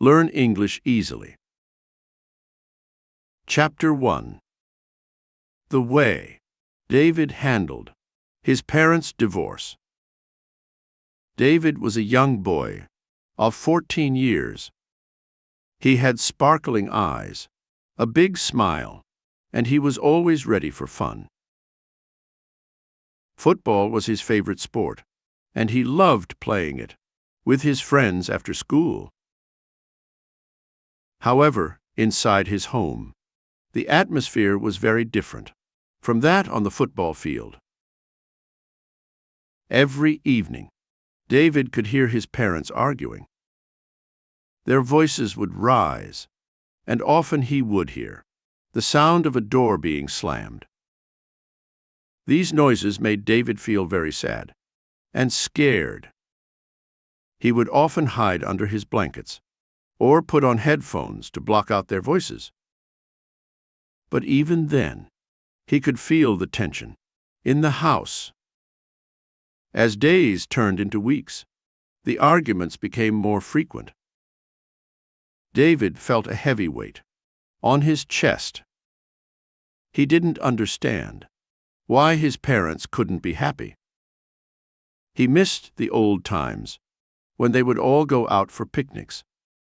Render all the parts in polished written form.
Learn English easily. Chapter 1. The way David handled his parents' divorce. David was a young boy of 14 years. He had sparkling eyes, a big smile, and he was always ready for fun. Football was his favorite sport, and he loved playing it with his friends after school. However, inside his home, the atmosphere was very different from that on the football field. Every evening, David could hear his parents arguing. Their voices would rise, and often he would hear the sound of a door being slammed. These noises made David feel very sad and scared. He would often hide under his blankets or put on headphones to block out their voices. But even then, he could feel the tension in the house. As days turned into weeks, the arguments became more frequent. David felt a heavy weight on his chest. He didn't understand why his parents couldn't be happy. He missed the old times when they would all go out for picnics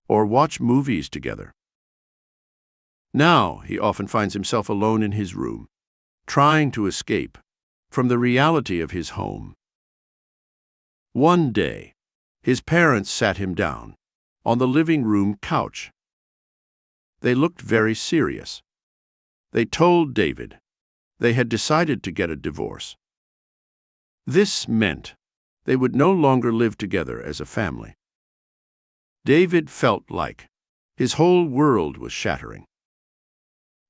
or watch movies together. Now he often finds himself alone in his room, trying to escape from the reality of his home. One day, his parents sat him down on the living room couch. They looked very serious. They told David they had decided to get a divorce. This meant they would no longer live together as a family. David felt like his whole world was shattering.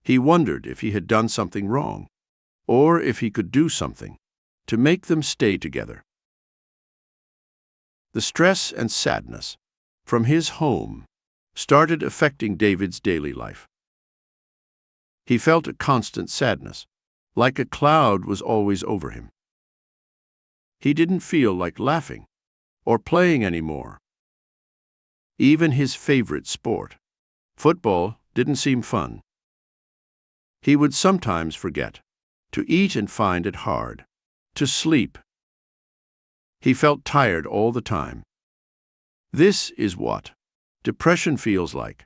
He wondered if he had done something wrong, or if he could do something to make them stay together. The stress and sadness from his home started affecting David's daily life. He felt a constant sadness, like a cloud was always over him. He didn't feel like laughing or playing anymore. Even his favorite sport, football, didn't seem fun. He would sometimes forget to eat and find it hard to sleep. He felt tired all the time. This is what depression feels like.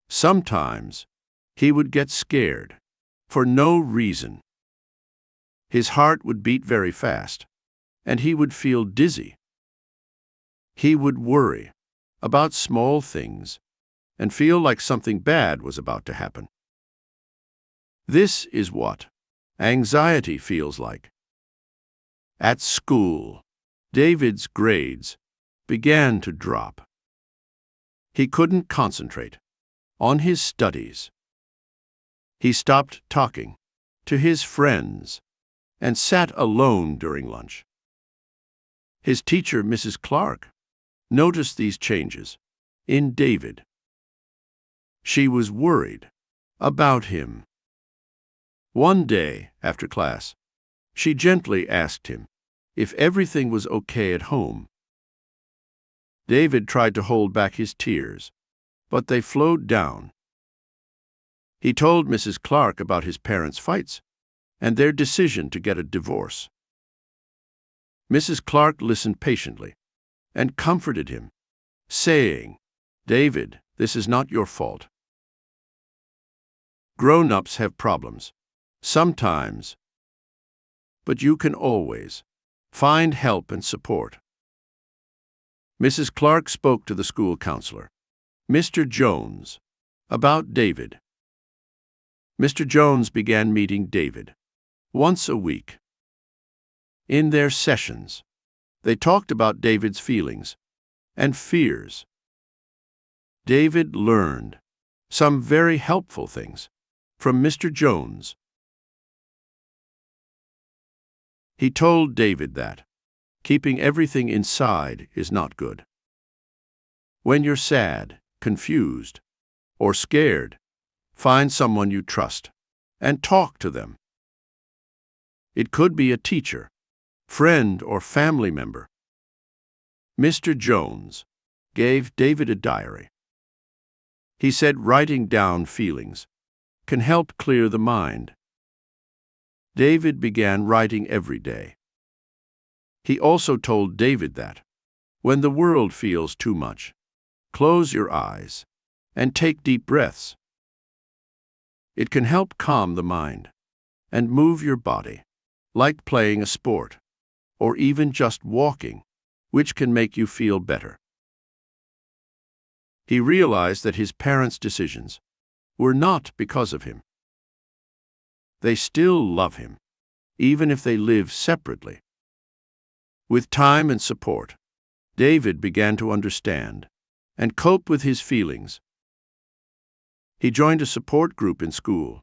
Sometimes he would get scared for no reason. His heart would beat very fast, and he would feel dizzy. He would worry about small things and feel like something bad was about to happen. This is what anxiety feels like. At school, David's grades began to drop. He couldn't concentrate on his studies. He stopped talking to his friends and sat alone during lunch. His teacher, Mrs. Clark, noticed these changes in David. She was worried about him. One day, after class, she gently asked him if everything was okay at home. David tried to hold back his tears, but they flowed down. He told Mrs. Clark about his parents' fights and their decision to get a divorce. Mrs. Clark listened patiently and comforted him, saying, "David, this is not your fault. Grown-ups have problems, sometimes, but you can always find help and support." Mrs. Clark spoke to the school counselor, Mr. Jones, about David. Mr. Jones began meeting David once a week. In their sessions, they talked about David's feelings and fears. David learned some very helpful things from Mr. Jones. He told David that keeping everything inside is not good. When you're sad, confused, or scared, find someone you trust and talk to them. It could be a teacher, friend, or family member. Mr. Jones gave David a diary. He said writing down feelings can help clear the mind. David began writing every day. He also told David that, when the world feels too much, close your eyes and take deep breaths. It can help calm the mind and move your body, like playing a sport, or even just walking, which can make you feel better. He realized that his parents' decisions were not because of him. They still love him, even if they live separately. With time and support, David began to understand and cope with his feelings. He joined a support group in school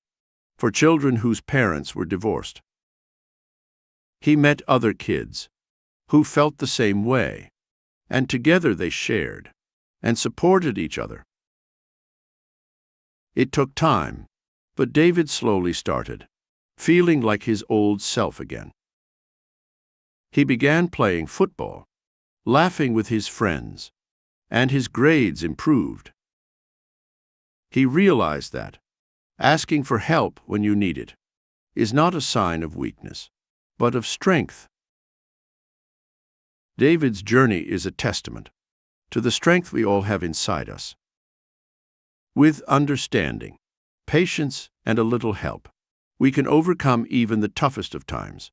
for children whose parents were divorced. He met other kids who felt the same way, and together they shared and supported each other. It took time, but David slowly started feeling like his old self again. He began playing football, laughing with his friends, and his grades improved. He realized that asking for help when you need it is not a sign of weakness, but of strength. David's journey is a testament to the strength we all have inside us. With understanding, patience, and a little help, we can overcome even the toughest of times.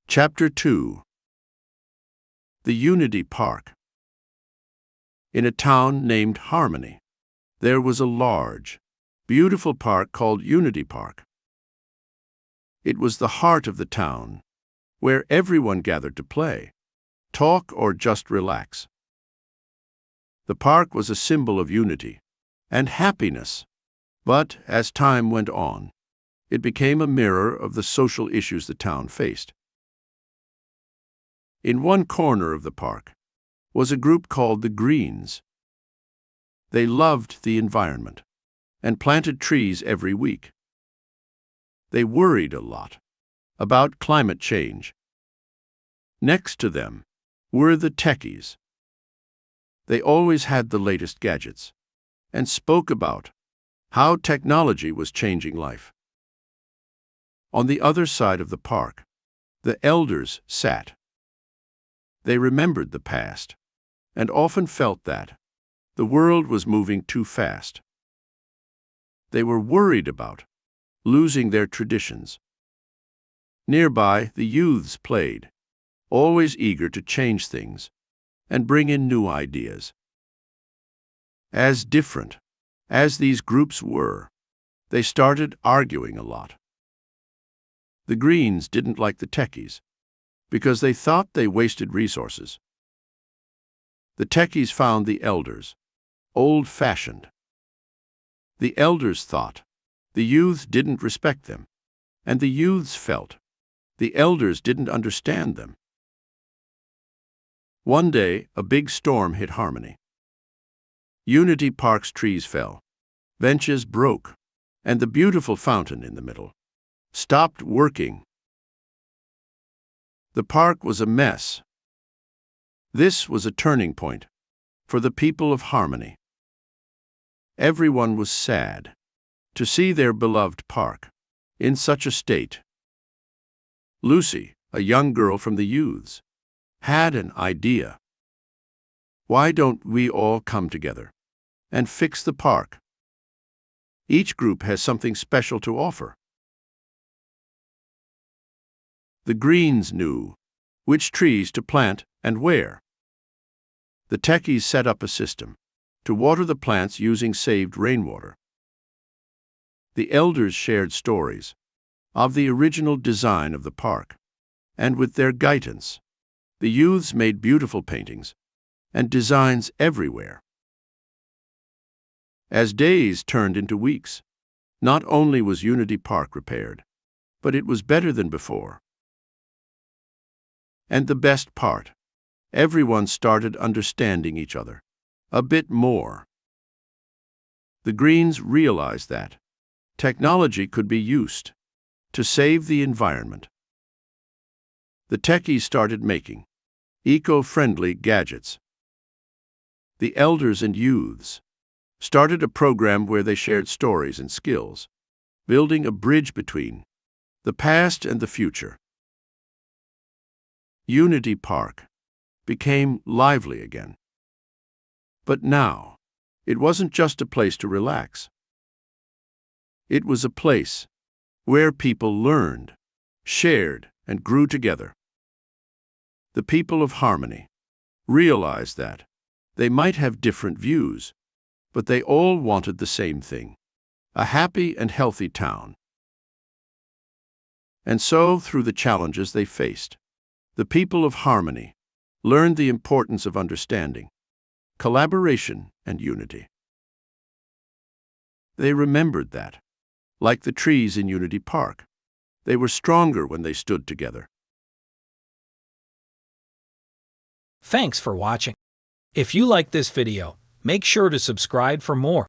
Chapter 2. The Unity Park. In a town named Harmony, there was a large, beautiful park called Unity Park. It was the heart of the town, where everyone gathered to play, talk, or just relax. The park was a symbol of unity and happiness, but as time went on, it became a mirror of the social issues the town faced. In one corner of the park was a group called the Greens. They loved the environment and planted trees every week. They worried a lot about climate change. Next to them were the Techies. They always had the latest gadgets and spoke about how technology was changing life. On the other side of the park, the elders sat. They remembered the past and often felt that the world was moving too fast. They were worried about losing their traditions. Nearby, the youths played, always eager to change things and bring in new ideas. As different as these groups were, they started arguing a lot. The Greens didn't like the Techies because they thought they wasted resources. The Techies found the elders old-fashioned. The elders thought the youths didn't respect them, and the youths felt the elders didn't understand them. One day, a big storm hit Harmony. Unity Park's trees fell, benches broke, and the beautiful fountain in the middle stopped working. The park was a mess. This was a turning point for the people of Harmony. Everyone was sad to see their beloved park in such a state. Lucy, a young girl from the youths, had an idea. Why don't we all come together and fix the park? Each group has something special to offer. The Greens knew which trees to plant and where. The Techies set up a system to water the plants using saved rainwater. The elders shared stories of the original design of the park, and with their guidance, the youths made beautiful paintings and designs everywhere. As days turned into weeks, not only was Unity Park repaired, but it was better than before. And the best part, everyone started understanding each other a bit more. The Greens realized that technology could be used to save the environment. The Techies started making eco-friendly gadgets. The elders and youths started a program where they shared stories and skills, building a bridge between the past and the future. Unity Park became lively again. But now, it wasn't just a place to relax. It was a place where people learned, shared, and grew together. The people of Harmony realized that they might have different views, but they all wanted the same thing: a happy and healthy town. And so, through the challenges they faced, the people of Harmony learned the importance of understanding, collaboration, and unity. They remembered that, like the trees in Unity Park, they were stronger when they stood together. Thanks for watching. If you like this video, make sure to subscribe for more.